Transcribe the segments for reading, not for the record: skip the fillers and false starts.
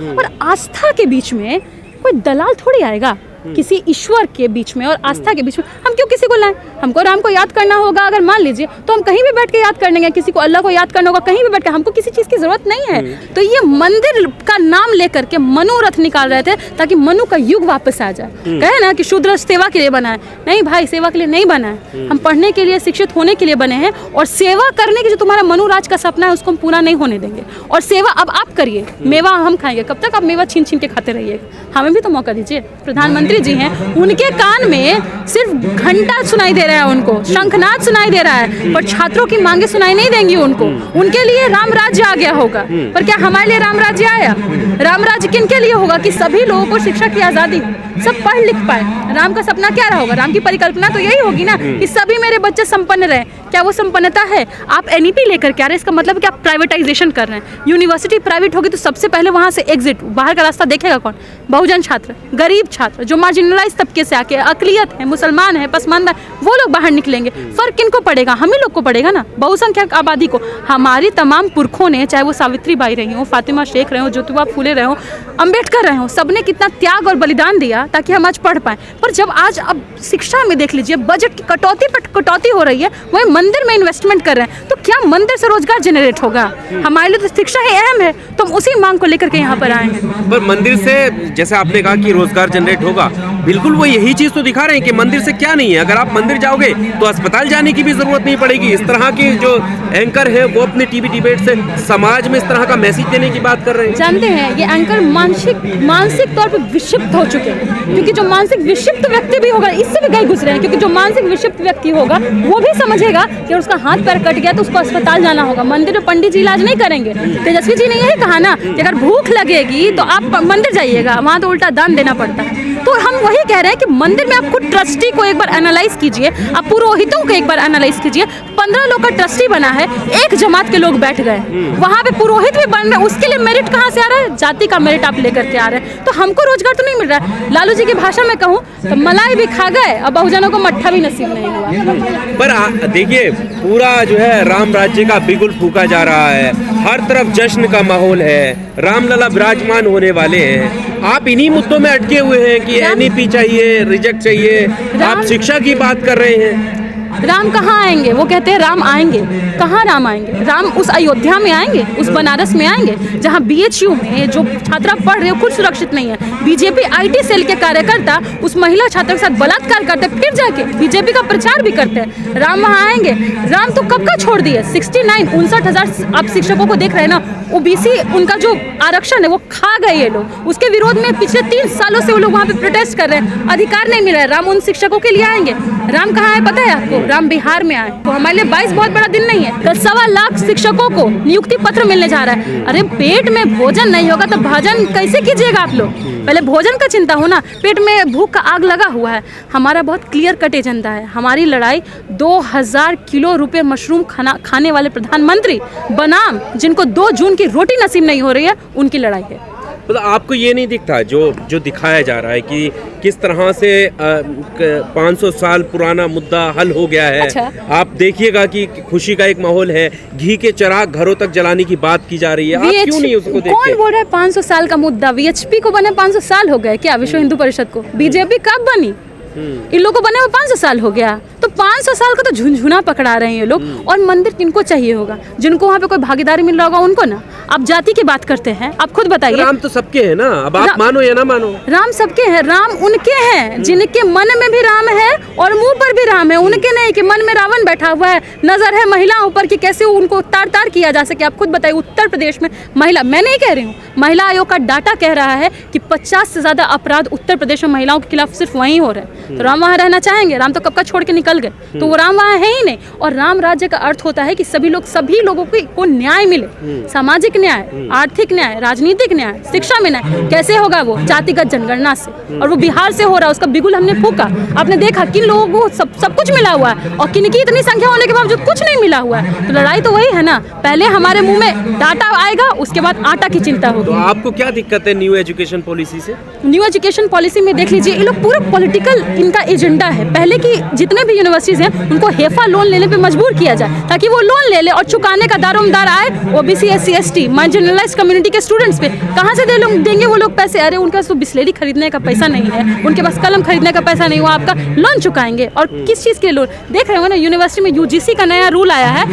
और आस्था के बीच में कोई दलाल थोड़ी आएगा, किसी ईश्वर के बीच में और आस्था के बीच में हम क्यों किसी को लाएं? हमको राम को याद करना होगा, अगर मान लीजिए तो हम कहीं भी बैठ के याद कर लेंगे, किसी को अल्लाह को याद करना होगा कहीं भी बैठ के, हमको किसी चीज़ की जरूरत नहीं है। तो ये मंदिर का नाम लेकर के मनोरथ निकाल रहे थे ताकि मनु का युग वापस आ जाए। कहे ना कि शूद्र सेवा के लिए बना है, नहीं भाई, सेवा के लिए नहीं बना है, हम पढ़ने के लिए, शिक्षित होने के लिए बने हैं। और सेवा करने की जो तुम्हारा मनुराज का सपना है उसको हम पूरा नहीं होने देंगे। और सेवा अब आप करिए, मेवा हम खाएंगे, कब तक आप मेवा छीन छीन के खाते रहिए? हमें भी तो मौका दीजिए। प्रधानमंत्री जी हैं, उनके कान में सिर्फ घंटा सुनाई दे रहा है, उनको शंखनाद सुनाई दे रहा है, पर छात्रों की मांगे सुनाई नहीं देंगी उनको। उनके लिए राम राज्य आ गया होगा, पर क्या हमारे लिए राम राज्य आया? राम राज्य किन के लिए होगा? कि सभी लोगों को शिक्षा की आज़ादी, सब पढ़ लिख पाए। राम का सपना क्या रहा होगा? राम की परिकल्पना तो यही होगी ना कि सभी मेरे बच्चे संपन्न रहे। क्या वो संपन्नता है? आप एनईपी लेकर के आ रहे हैं, इसका मतलब कि आप प्राइवेटाइजेशन कर रहे हैं। यूनिवर्सिटी प्राइवेट होगी तो सबसे पहले वहाँ से एग्जिट, बाहर का रास्ता देखेगा कौन? बहुजन छात्र, गरीब छात्र, जो मार्जिनलाइज तबके से आके, अकलियत है, मुसलमान है, पसमानदा, वो लोग बाहर निकलेंगे। फर्क किनको पड़ेगा? हम ही लोग को पड़ेगा ना, बहुसंख्यक आबादी को। हमारी तमाम पुरखों ने, चाहे वो सावित्री बाई रही हो, फातिमा शेख रहे हो, ज्योतिबा फूले रहे हो, अम्बेडकर रहे हो, सबने कितना त्याग और बलिदान दिया ताकि हम आज पढ़ पाएं। पर जब आज अब शिक्षा में देख लीजिए, बजट की कटौती पर कटौती हो रही है, वही मंदिर में इन्वेस्टमेंट कर रहे हैं, तो क्या मंदिर से रोजगार जनरेट होगा? हमारे लिए तो शिक्षा ही अहम है, तो हम उसी मांग को लेकर के यहाँ पर आए हैं। पर मंदिर से, जैसे आपने कहा कि रोजगार जनरेट होगा, बिल्कुल वो यही चीज तो दिखा रहे हैं कि मंदिर से क्या नहीं है। अगर आप मंदिर जाओगे तो अस्पताल जाने की भी जरूरत नहीं पड़ेगी। इस तरह के जो एंकर है वो अपने टीवी डिबेट से समाज में इस तरह का मैसेज देने की बात कर रहे हैं। जानते हैं, ये एंकर मानसिक तौर पर विक्षिप्त हो चुके हैं, क्योंकि जो मानसिक विक्षिप्त व्यक्ति भी होगा, इससे भी गए गुजरे हैं, क्योंकि जो मानसिक विक्षिप्त व्यक्ति होगा वो भी समझेगा कि उसका हाथ पैर कट गया तो उसको अस्पताल जाना होगा। मंदिर में पंडित जी इलाज नहीं करेंगे। तेजस्वी जी ने यही कहा ना कि अगर भूख लगेगी तो आप मंदिर जाइएगा, वहाँ तो उल्टा दान देना पड़ता है। तो हम वही कह रहे हैं कि मंदिर में आप खुद ट्रस्टी को एक बार एनालाइज कीजिए, आप पुरोहितों को एक बार एनालाइज कीजिए। 15 लोग का ट्रस्टी बना है, एक जमात के लोग बैठ गए, वहाँ पे पुरोहित भी बन रहे, उसके लिए मेरिट कहाँ से आ रहा है? जाति का मेरिट आप लेकर के आ रहे हैं। तो हमको रोजगार तो नहीं मिल रहा है। लालू जी की भाषा में कहूँ तो मलाई भी खा गए, अब बहुजनों को मट्ठा भी नसीब नहीं हुआ। पर देखिए, पूरा जो है राम राज्य का बिगुल फूका जा रहा है, हर तरफ जश्न का माहौल है, रामलला विराजमान होने वाले हैं। आप इन्हीं मुद्दों में अटके हुए हैं कि एनईपी चाहिए, रिजेक्ट चाहिए, आप शिक्षा की बात कर रहे हैं। राम कहाँ आएंगे? वो कहते हैं राम आएंगे, कहाँ राम आएंगे? राम उस अयोध्या में आएंगे, उस बनारस में आएंगे जहाँ बीएचयू में जो छात्रा पढ़ रहे हो खुद सुरक्षित नहीं है। बीजेपी आईटी सेल के कार्यकर्ता उस महिला छात्रा के साथ बलात्कार करते, फिर जाके बीजेपी का प्रचार भी करते हैं। राम वहाँ आएंगे? राम तो कब का छोड़ दिए। 69,000 आप शिक्षकों को देख रहे हैं ना, ओबीसी उनका जो आरक्षण है वो खा गए ये लोग, उसके विरोध में पिछले 3 सालों से वो लोग वहाँ पे प्रोटेस्ट कर रहे हैं, अधिकार नहीं मिल रहा है। राम उन शिक्षकों के लिए आएंगे। राम कहाँ है पता है आपको? राम बिहार में आए। तो हमारे लिए 22 बहुत बड़ा दिन नहीं है, कल 1.25 लाख शिक्षकों को नियुक्ति पत्र मिलने जा रहा है। अरे पेट में भोजन नहीं होगा तो भजन कैसे कीजिएगा आप लोग? पहले भोजन का चिंता हो ना। पेट में भूख का आग लगा हुआ है। हमारा बहुत क्लियर कट एजेंडा है। हमारी लड़ाई 2000 किलो रुपए मशरूम खाने वाले प्रधानमंत्री बनाम जिनको 2 जून की रोटी नसीब नहीं हो रही है, उनकी लड़ाई है। मतलब आपको ये नहीं दिखता जो दिखाया जा रहा है कि किस तरह से 500 साल पुराना मुद्दा हल हो गया है? अच्छा। आप देखिएगा कि खुशी का एक माहौल है, घी के चिराग घरों तक जलाने की बात की जा रही है। आप क्यों नहीं उसको देखते? कौन बोल रहा है 500 साल का मुद्दा? वीएचपी को बने 500 साल हो गए क्या? विश्व हिंदू परिषद को? बीजेपी कब बनी? इन लोगों को बने हुए 500 साल हो गया। तो 500 साल का तो झुंझुना पकड़ा रहे हैं ये लोग। और मंदिर किनको चाहिए होगा? जिनको वहाँ पे कोई भागीदारी मिल रहा होगा उनको ना। आप जाति की बात करते हैं, आप खुद बताइए। राम तो सबके हैं ना, अब आप मानो या ना मानो। राम सबके हैं, राम उनके हैं जिनके मन में भी राम है और मुंह पर भी राम है। उनके नहीं कि मन में रावण बैठा हुआ है, नजर है महिलाओं पर कि कैसे उनको तार तार किया जा सके। आप खुद बताइए, उत्तर प्रदेश में महिला, मैं नहीं कह रही हूँ, महिला आयोग का डाटा कह रहा है कि 50 से ज्यादा अपराध उत्तर प्रदेश में महिलाओं के खिलाफ सिर्फ वहीं हो रहे हैं। तो राम वहाँ रहना चाहेंगे? राम तो कब का छोड़ के निकल गए, तो वो राम वहाँ है ही नहीं। और राम राज्य का अर्थ होता है कि सभी लोगों को न्याय मिले, सामाजिक न्याय, आर्थिक न्याय, राजनीतिक न्याय, शिक्षा में न्याय। कैसे होगा वो? जातिगत जनगणना से। और वो बिहार से हो रहा है, उसका बिगुल हमने फूका। आपने देखा किन लोगों को सब कुछ मिला हुआ है और किन की इतनी संख्या होने के बावजूद कुछ नहीं मिला हुआ है। तो लड़ाई तो वही है ना, पहले हमारे मुंह में डाटा आएगा, उसके बाद आटा की चिंता होगी। तो आपको क्या दिक्कत है न्यू एजुकेशन पॉलिसी से? न्यू एजुकेशन पॉलिसी में देख लीजिए, ये लोग पूरा पॉलिटिकल इनका एजेंडा है। पहले की जितने भी यूनिवर्सिटीज़ हैं उनको हेफा लोन लेने पे मजबूर किया जाए, ताकि वो लोन ले ले और चुकाने का दारोमदार आए OBC, SC, ST, marginalised community के स्टूडेंट्स पे। कहाँ से देंगे वो लोग पैसे? अरे उनका तो बिस्लेरी खरीदने का पैसा नहीं है, उनके पास कलम खरीदने का पैसा नहीं, वो आपका लोन चुकाएंगे। और किस चीज़ के लोन? देख रहे हो ना, यूनिवर्सिटी में यूजीसी का नया रूल आया है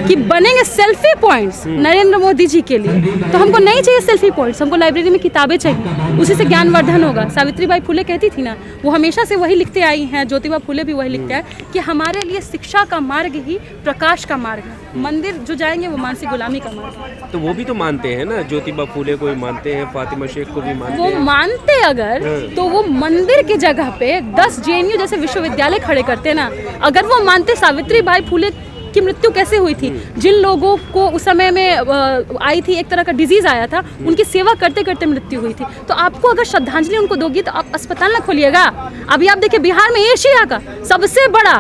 कि बनेंगे सेल्फी पॉइंट्स नरेंद्र मोदी जी के लिए। तो हमको नहीं चाहिए सेल्फी पॉइंट्स, हमको लाइब्रेरी में किताबें चाहिए, उसी से ज्ञानवर्धन होगा। सावित्रीबाई फुले कहती थी ना, वो हमेशा से वही लिखते आई हैं, ज्योतिबा फुले भी वही लिखते हैं कि हमारे लिए शिक्षा का मार्ग ही प्रकाश का मार्ग है, मंदिर जो जाएंगे वो मानसिक गुलामी का मार्ग है। तो वो भी तो मानते हैं ना, ज्योतिबा फुले को भी मानते हैं, फातिमा शेख को भी मानते हैं। वो मानते अगर तो वो मंदिर की जगह पे 10 जेएनयू जैसे विश्वविद्यालय खड़े करते ना। अगर वो मानते सावित्रीबाई फुले की मृत्यु कैसे हुई थी, जिन लोगों को उस समय में आई थी, एक तरह का डिजीज आया था, उनकी सेवा करते करते मृत्यु हुई थी। तो आपको अगर श्रद्धांजलि उनको दोगी तो आप अस्पताल ना खोलिएगा। अभी आप देखिए बिहार में एशिया का सबसे बड़ा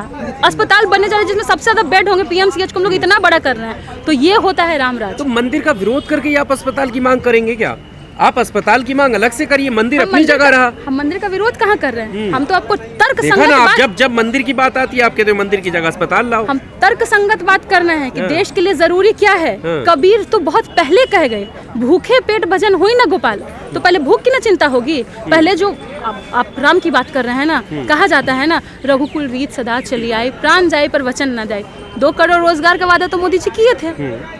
अस्पताल बनने जा रहा है, जिसमें सबसे ज्यादा बेड होंगे, पीएमसीएच को हम लोग इतना बड़ा कर रहे हैं। तो ये होता है रामराज। तो मंदिर का विरोध करके आप अस्पताल की मांग करेंगे क्या? आप अस्पताल की मांग अलग से करिए, मंदिर अपनी जगह रहा। हम मंदिर का विरोध कहाँ कर रहे हैं? हम तो आपको तर्क देखा ना, आप जब मंदिर की बात आती है आप कहते हो मंदिर की जगह अस्पताल लाओ। हम तर्क संगत बात करना है कि देश के लिए जरूरी क्या है। कबीर तो बहुत पहले कह गए, भूखे पेट भजन हुई ना गोपाल। तो पहले भूख की ना चिंता होगी। पहले जो आप राम की बात कर रहे हैं ना, कहा जाता है ना, रघुकुल रीत सदा चली आए, प्राण जाए पर वचन न जाए। 2 करोड़ रोजगार का वादा तो मोदी जी किए थे।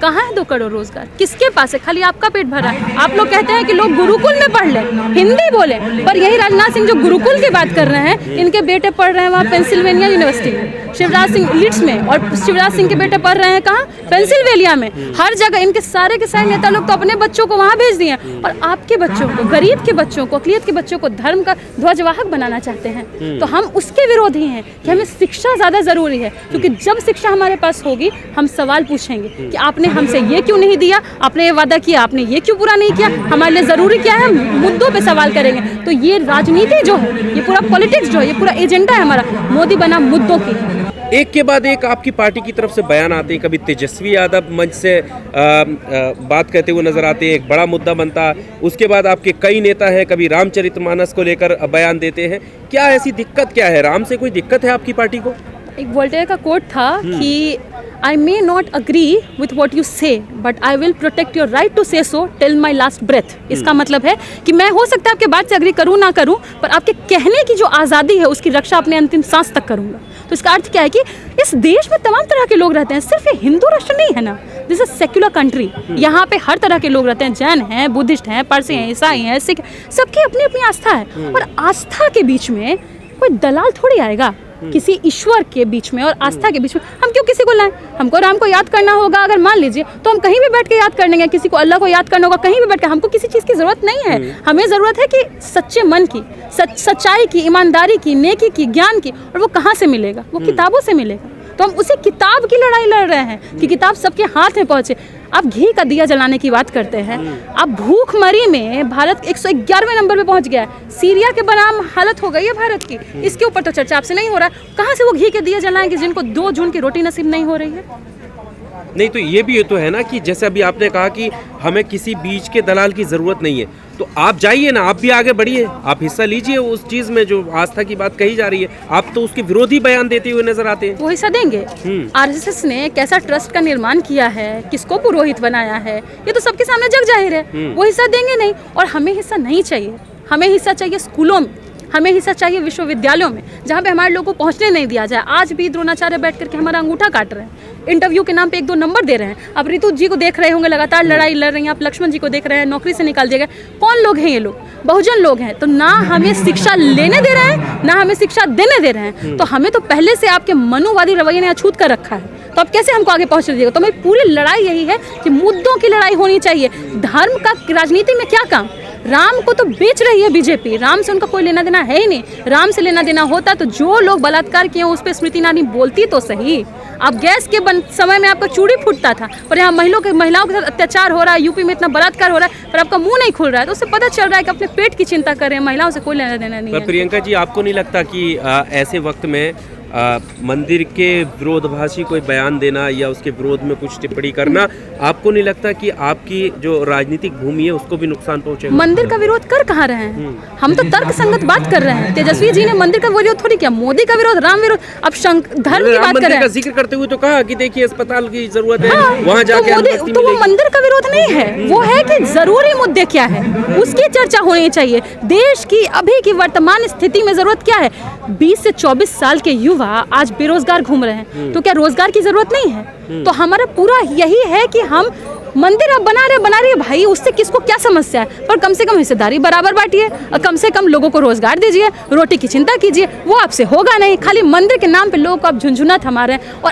कहाँ है 2 करोड़ रोजगार? किसके पास है? खाली आपका पेट भरा है। आप लोग कहते हैं कि लोग गुरुकुल में पढ़ ले, हिंदी बोले, पर यही राजनाथ सिंह जो गुरुकुल की बात कर रहे हैं, इनके बेटे पढ़ रहे हैं वहाँ पेंसिल्वेनिया यूनिवर्सिटी में, शिवराज सिंह लीड्स में, और शिवराज सिंह के बेटे पढ़ रहे हैं कहाँ? पेंसिल्वेनिया में। हर जगह इनके सारे के सारे नेता लोग तो अपने बच्चों को वहाँ भेज दिए, और आपके बच्चों को, गरीब के बच्चों को, अकलियत के बच्चों को धर्म का ध्वजवाहक बनाना चाहते हैं। तो हम उसके विरोधी हैं कि हमें शिक्षा ज्यादा जरूरी है, क्योंकि जब शिक्षा हमारे पास होगी हम सवाल पूछेंगे कि आपने हमसे ये क्यों नहीं दिया, आपने ये वादा किया, आपने ये क्यों पूरा नहीं किया, हमारे लिए जरूरी क्या है, मुद्दों पे सवाल करेंगे। तो ये राजनीति जो है, ये पूरा पॉलिटिक्स जो है, ये पूरा एजेंडा है हमारा, मोदी बना मुद्दों की। एक के बाद एक आपकी पार्टी की तरफ से बयान आते हैं। कभी तेजस्वी यादव मंच से बात कहते हुए नजर आते हैं, एक बड़ा मुद्दा बनता है। उसके बाद आपके कई नेता हैं, कभी रामचरितमानस को लेकर बयान देते हैं। क्या ऐसी दिक्कत क्या है? राम से कोई दिक्कत है आपकी पार्टी को? एक वोल्टेयर का कोट था कि I may not agree with what you say, but I will protect your right to say so till my last breath। इसका मतलब है कि मैं हो सकता है आपके बात से अग्री करूँ ना करूँ, पर आपके कहने की जो आज़ादी है उसकी रक्षा अपने अंतिम सांस तक करूँगा। तो इसका अर्थ क्या है कि इस देश में तमाम तरह के लोग रहते हैं, सिर्फ ये हिंदू राष्ट्र नहीं है ना, दिस इज सेक्युलर कंट्री। यहाँ पे हर तरह के लोग रहते हैं, जैन हैं, बुद्धिस्ट हैं, पारसी हैं, ईसाई हैं, सिख, सबकी अपनी अपनी आस्था है। और आस्था के बीच में कोई दलाल थोड़ी आएगा, किसी ईश्वर के बीच में और आस्था के बीच में हम क्यों किसी को लाएं? हमको राम को याद करना होगा अगर मान लीजिए, तो हम कहीं भी बैठ के याद कर लेंगे। किसी को अल्लाह को याद करना होगा कहीं भी बैठ के, हमको किसी चीज़ की ज़रूरत नहीं है। हमें ज़रूरत है कि सच्चे मन की, सच्चाई की, ईमानदारी की, नेकी की, ज्ञान की। और वो कहाँ से मिलेगा? वो किताबों से मिलेगा। तो हम उसी किताब की लड़ाई लड़ रहे हैं कि किताब सबके हाथ में पहुँचे। आप घी का दिया जलाने की बात करते हैं, अब भूखमरी में भारत 111वें नंबर पे पहुंच गया है। सीरिया के बराम हालत हो गई है भारत की, इसके ऊपर तो चर्चा आपसे नहीं हो रहा है। कहाँ से वो घी के दिए जलाएंगे जिनको 2 जून की रोटी नसीब नहीं हो रही है? नहीं, तो ये भी तो है ना कि जैसे अभी आपने कहा कि हमें किसी बीच के दलाल की जरूरत नहीं है, तो आप जाइए ना, आप भी आगे बढ़िए, आप हिस्सा लीजिए उस चीज में जो आस्था की बात कही जा रही है। आप तो उसके विरोधी बयान देते हुए नजर आते हैं। वो हिस्सा देंगे। आरएसएस ने कैसा ट्रस्ट का निर्माण किया है, किसको पुरोहित बनाया है, ये तो सबके सामने जग जाहिर है। वो हिस्सा देंगे नहीं, और हमें हिस्सा नहीं चाहिए। हमें हिस्सा चाहिए स्कूलों में, हमें हिस्सा चाहिए विश्वविद्यालयों में, जहाँ पे हमारे लोगों को पहुँचने नहीं दिया जाए। आज भी द्रोणाचार्य बैठ करके हमारा अंगूठा काट रहे हैं, इंटरव्यू के नाम पे 1-2 नंबर दे रहे हैं। आप ऋतु जी को देख रहे होंगे, लगातार लड़ाई लड़ रही हैं। आप लक्ष्मण जी को देख रहे हैं, नौकरी से निकाल दिए गए। कौन लोग हैं ये लोग? बहुजन लोग हैं। तो ना हमें शिक्षा लेने दे रहे हैं, ना हमें शिक्षा देने दे रहे हैं। तो हमें तो पहले से आपके मनुवादी रवैये ने अछूत कर रखा है, तो अब कैसे हमको आगे पहुँच दीजिएगा? तो मेरी पूरी लड़ाई यही है कि मुद्दों की लड़ाई होनी चाहिए। धर्म का राजनीति में क्या काम? राम को तो बेच रही है बीजेपी, राम से उनका कोई लेना देना है ही नहीं। राम से लेना देना होता तो जो लोग बलात्कार किए उस पर स्मृति ईरानी बोलती तो सही। अब गैस के समय में आपका चूड़ी फूटता था, पर यहाँ महिलाओं के साथ अत्याचार हो रहा है, यूपी में इतना बलात्कार हो रहा है, पर आपका मुंह नहीं खुल रहा है। तो उससे पता चल रहा है कि अपने पेट की चिंता कर रहे हैं, महिलाओं से कोई लेना देना नहीं है। प्रियंका जी, आपको नहीं लगता कि ऐसे वक्त में मंदिर के विरोधाभासी कोई बयान देना या उसके विरोध में कुछ टिप्पणी करना, आपको नहीं लगता कि आपकी जो राजनीतिक भूमि है उसको भी नुकसान पहुंचेगा? मंदिर का विरोध कर कहाँ रहे हैं? हम तो तर्क संगत बात कर रहे हैं। तेजस्वी जी ने मंदिर का विरोध थोड़ी किया, मोदी का विरोध, राम विरोध। अब धर्म की बात कर रहे हैं, जिक्र करते हुए तो कहा कि देखिए अस्पताल की जरूरत है, वहाँ जाके तो वो मंदिर का विरोध नहीं है, वो है कि जरूरी मुद्दे क्या है उसकी चर्चा होनी चाहिए। देश की अभी की वर्तमान स्थिति में जरूरत क्या है? 20 से 24 साल के युवा आज बेरोजगार घूम रहे हैं, तो क्या रोजगार की जरूरत नहीं है? तो हमारा पूरा यही है कि हम मंदिर अब बना रहे भाई, उससे किसको क्या समस्या है? पर कम से कम हिस्सेदारी बराबर बांटिए और कम से कम लोगों को रोजगार दीजिए, रोटी की चिंता कीजिए। वो आपसे होगा नहीं। खाली मंदिर के नाम पे लोगों को आप झुंझुना थमा रहे हैं और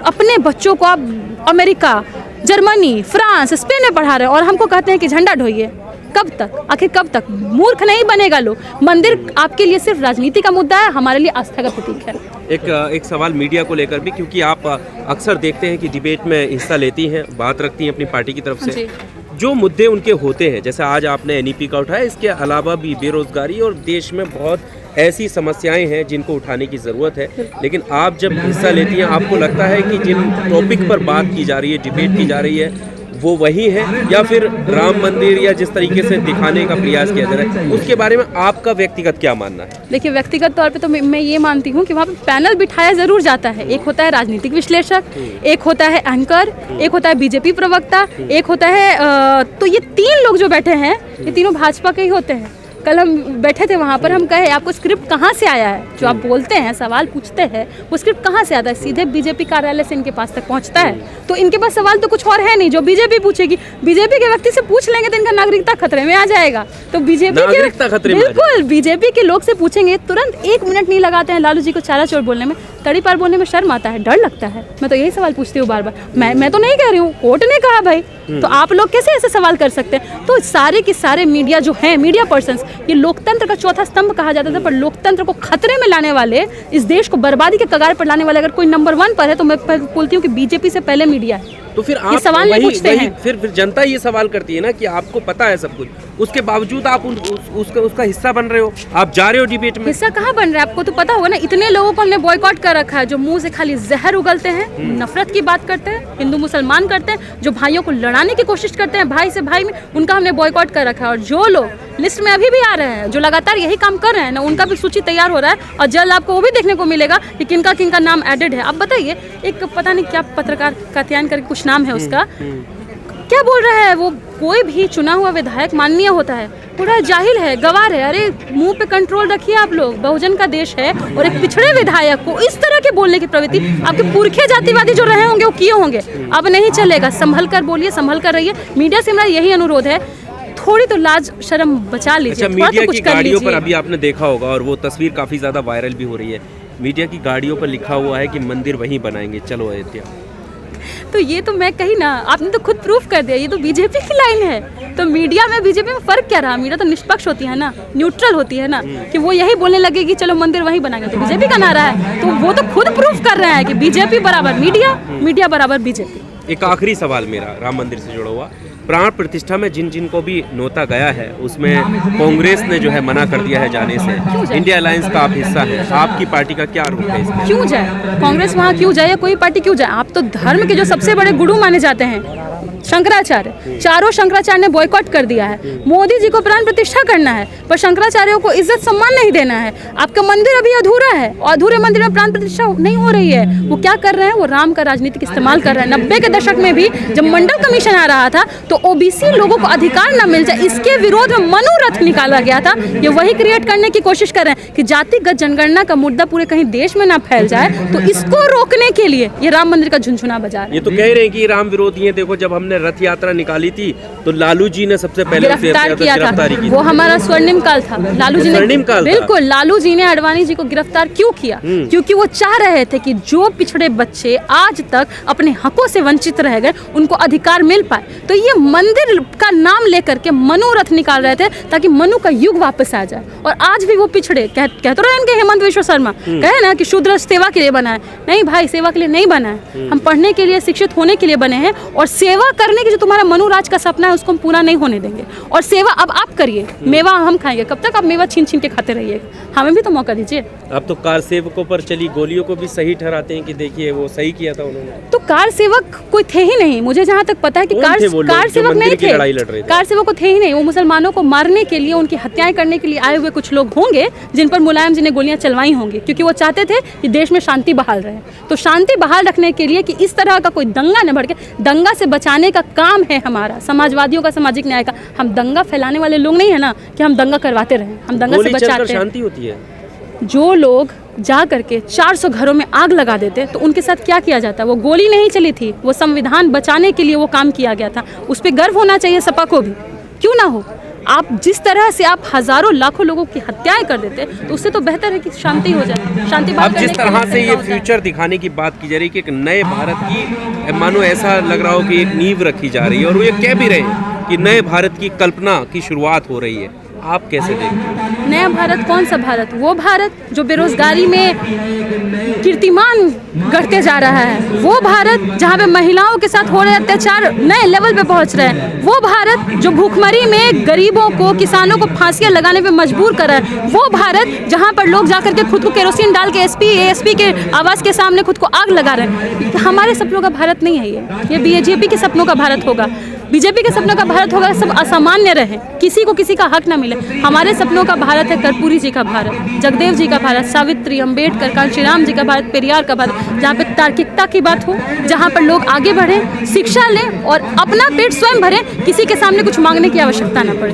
अपने बच्चों को आप अमेरिका, जर्मनी, फ्रांस, स्पेन में पढ़ा रहे हैं और हमको कहते हैं कि झंडा ढोइए। कब तक? आखिर कब तक? मूर्ख नहीं बनेगा लोग। मंदिर आपके लिए सिर्फ राजनीति का मुद्दा है, हमारे लिए आस्था का प्रतीक है। एक सवाल मीडिया को लेकर भी, क्योंकि आप अक्सर देखते हैं कि डिबेट में हिस्सा लेती हैं, बात रखती हैं अपनी पार्टी की तरफ से। जो मुद्दे उनके होते हैं, जैसे आज आपने एनईपी का उठाया, इसके अलावा भी बेरोजगारी और देश में बहुत ऐसी समस्याएं हैं जिनको उठाने की ज़रूरत है, लेकिन आप जब हिस्सा लेती हैं आपको लगता है कि जिन टॉपिक पर बात की जा रही है, डिबेट की जा रही है, वो वही है या फिर राम मंदिर या जिस तरीके से दिखाने का प्रयास किया जा रहा है, उसके बारे में आपका व्यक्तिगत क्या मानना है? देखिए, व्यक्तिगत तौर पे तो मैं ये मानती हूँ कि वहाँ पे पैनल बिठाया ज़रूर जाता है। एक होता है राजनीतिक विश्लेषक, एक होता है एंकर, एक होता है बीजेपी प्रवक्ता, एक होता है तो ये 3 लोग जो बैठे हैं ये तीनों भाजपा के ही होते हैं। कल हम बैठे थे वहाँ पर, हम कहे आपको स्क्रिप्ट कहाँ से आया है? जो आप बोलते हैं, सवाल पूछते हैं, वो स्क्रिप्ट कहाँ से आता है? सीधे बीजेपी कार्यालय से इनके पास तक पहुँचता है। तो इनके पास सवाल तो कुछ और है नहीं जो बीजेपी पूछेगी। बीजेपी के व्यक्ति से पूछ लेंगे तो इनका नागरिकता खतरे में आ जाएगा। तो बीजेपी के बिल्कुल बीजेपी के लोग से पूछेंगे, तुरंत 1 मिनट नहीं लगाते हैं लालू जी को चारा चोर बोलने में। तड़ी पार बोलने में शर्म आता है, डर लगता है। मैं तो यही सवाल पूछती हूँ बार बार। मैं तो नहीं कह रही हूँ, कोर्ट ने कहा भाई, तो आप लोग कैसे ऐसे सवाल कर सकते हैं? तो सारे के सारे मीडिया जो हैं, मीडिया पर्सन्स, ये लोकतंत्र का चौथा स्तंभ कहा जाता था, पर लोकतंत्र को खतरे में लाने वाले, इस देश को बर्बादी के कगार पर लाने वाले अगर कोई नंबर 1 पर है तो मैं बोलती हूँ कि बीजेपी से पहले मीडिया है। तो फिर आप सवाल नहीं पूछते हैं। फिर जनता ये सवाल करती है ना कि आपको पता है सब कुछ, उसके बावजूद आप उसका हिस्सा बन रहे हो, आप जा रहे हो डिबेट में। हिस्सा कहाँ बन रहा है? आपको तो पता होगा ना, इतने लोगों को हमने बॉयकॉट कर रखा है जो मुंह से खाली जहर उगलते हैं, नफरत की बात करते हैं, हिंदू मुसलमान करते हैं, जो भाइयों को लड़ाने की कोशिश करते हैं भाई से भाई में, उनका हमने बॉयकॉट कर रखा है। और जो लोग लिस्ट में अभी भी आ रहे हैं, जो लगातार यही काम कर रहे हैं ना, उनका भी सूची तैयार हो रहा है और जल्द आपको वो भी देखने को मिलेगा कि किनका किनका नाम एडेड है। अब बताइए, एक पता नहीं क्या पत्रकार कात्यायन करके कुछ नाम है उसका, क्या बोल रहा है वो? कोई भी चुना हुआ विधायक माननीय होता है, पूरा जाहिल है, गवार है। अरे मुंह पे कंट्रोल रखिए आप लोग, बहुजन का देश है। और एक पिछड़े विधायक को इस तरह के बोलने की प्रवृत्ति, आपके पुरखे जातिवादी जो रहे होंगे वो किए होंगे, अब नहीं चलेगा। संभल कर बोलिए, संभल कर रहिए। मीडिया से मेरा यही अनुरोध है, थोड़ी तो लाज शर्म बचा लीजिए। अच्छा, मीडिया की गाड़ियों पर अभी आपने देखा होगा और वो तस्वीर काफी ज्यादा वायरल भी हो रही है, मीडिया की गाड़ियों पर लिखा हुआ है कि मंदिर वहीं बनाएंगे, चलो अयोध्या। तो ये तो मैं कही ना, आपने तो खुद प्रूफ कर दिया, ये तो बीजेपी की लाइन है। तो मीडिया में बीजेपी में फर्क क्या रहा? मीडिया तो निष्पक्ष होती है ना, न्यूट्रल होती है ना, कि वो यही बोलने लगे कि चलो मंदिर वहीं बनाएंगे, तो बीजेपी का नारा है, तो वो तो खुद प्रूफ कर रहे हैं कि बीजेपी बराबर मीडिया, मीडिया बराबर बीजेपी। एक आखिरी सवाल मेरा राम मंदिर से जुड़ा हुआ, प्राण प्रतिष्ठा में जिन जिन को भी नोता गया है उसमें कांग्रेस ने जो है मना कर दिया है जाने से। इंडिया अलायंस का आप हिस्सा है, आपकी पार्टी का क्या रुख है इसमें? क्यों जाए कांग्रेस वहाँ, क्यों जाए? कोई पार्टी क्यों जाए? आप तो धर्म के जो सबसे बड़े गुरु माने जाते हैं शंकराचार्य, चारों शंकराचार्य ने बॉयकॉट कर दिया है। मोदी जी को प्राण प्रतिष्ठा करना है पर शंकराचार्यों को इज्जत सम्मान नहीं देना है। आपका मंदिर अभी अधूरा है और अधूरे मंदिर में प्राण प्रतिष्ठा नहीं हो रही है। वो क्या कर रहे हैं? वो राम का राजनीतिक इस्तेमाल कर रहे हैं। 90 के दशक में भी जब मंडल कमीशन आ रहा था तो ओबीसी लोगों को अधिकार न मिल जाए, इसके विरोध में मनोरथ निकाला गया था। ये वही क्रिएट करने की कोशिश कर रहे हैं कि जातिगत जनगणना का मुद्दा पूरे कहीं देश में ना फैल जाए, तो इसको रोकने के लिए ये राम मंदिर का झुनझुना बजा रहे हैं। ये तो कह रहे हैं कि राम विरोधी हैं। देखो, जब हमने रथ यात्रा निकाली थी तो लालू जी ने सबसे पहले गिरफ्तार किया था। वो हमारा स्वर्णिम काल था। लालू जी ने बिल्कुल, लालू जी ने आडवाणी जी को गिरफ्तार क्यों किया? क्योंकि वो चाह रहे थे कि जो पिछड़े बच्चे आज तक अपने हकों से वंचित रह गए उनको अधिकार मिल पाए। तो ये मंदिर का नाम लेकर के मनोरथ निकाल रहे थे ताकि मनु का युग वापस आ जाए। और आज भी वो पिछड़े कहते रहे इनके हेमंत विश्व शर्मा कहे ना कि शूद्र सेवा के लिए बना है। नहीं भाई, सेवा के लिए नहीं बना है। हम पढ़ने के लिए, शिक्षित होने के लिए बने हैं और सेवा करने की जो तुम्हारा मनोराज का सपना है उसको हम पूरा नहीं होने देंगे। और सेवा अब आप करिए, मेवा हम खाएंगे, कब तक आप मेवा छीन छीन के खाते रहिएगा, हमें भी तो मौका दीजिए। अब तो कार सेवकों पर चली गोलियों को भी सही ठहराते हैं कि देखिए वो सही किया था उन्होंने। तो कार सेवक कोई थे ही नहीं, मुझे जहाँ तक पता है कि कार सेवक नहीं थे, कार सेवक को थे ही नहीं। वो मुसलमानों को मारने के लिए, उनकी हत्याएं करने के लिए आए हुए कुछ लोग होंगे जिन पर मुलायम जी ने गोलियां चलवाई होंगी, क्योंकि वो चाहते थे कि देश में शांति बहाल रहे। तो शांति बहाल रखने के लिए कि इस तरह का कोई दंगा न भड़के, दंगा से बचाने का काम है हमारा, समाजवादियों का, सामाजिक न्याय का। हम दंगा फैलाने वाले लोग नहीं है ना कि हम दंगा करवाते रहें, हम दंगा से बचाते हैं। शांति होती है। जो लोग जा करके 400 घरों में आग लगा देते तो उनके साथ क्या किया जाता? वो गोली नहीं चली थी, वो संविधान बचाने के लिए वो काम किया गया था। उस पर गर्व होना चाहिए सपा को भी, क्यों ना हो। आप जिस तरह से आप हजारों लाखों लोगों की हत्याएं कर देते तो उससे तो बेहतर है कि शांति हो जाए। शांति अब जिस तरह से ये फ्यूचर दिखाने की बात की जा रही है कि एक नए भारत की, मानो ऐसा लग रहा हो कि एक नींव रखी जा रही है, और वो ये कह भी रहे हैं कि नए भारत की कल्पना की शुरुआत हो रही है, आप कैसे देखते हैं? नया भारत कौन सा भारत? वो भारत जो बेरोजगारी में कीर्तिमान गढ़ते जा रहा है, वो भारत जहाँ पे महिलाओं के साथ हो रहे अत्याचार नए लेवल पे पहुँच रहे हैं, वो भारत जो भूखमरी में गरीबों को, किसानों को फांसियाँ लगाने पे मजबूर कर रहा है, वो भारत जहाँ पर लोग जाकर के खुद को केरोसिन डाल के एसपी के आवास के सामने खुद को आग लगा रहे हैं। हमारे सपनों का भारत नहीं है ये बीजेपी के सपनों का भारत होगा, बीजेपी के सपनों का भारत होगा। सब असामान्य रहे, किसी को किसी का हक ना मिले। हमारे सपनों का भारत है कर्पूरी जी का भारत, जगदेव जी का भारत, सावित्री, अम्बेडकर, कांशीराम जी का भारत, पेरियार का भारत, जहाँ पे तार्किकता की बात हो, जहाँ पर लोग आगे बढ़ें, शिक्षा लें और अपना पेट स्वयं भरें, किसी के सामने कुछ मांगने की आवश्यकता ना पड़े।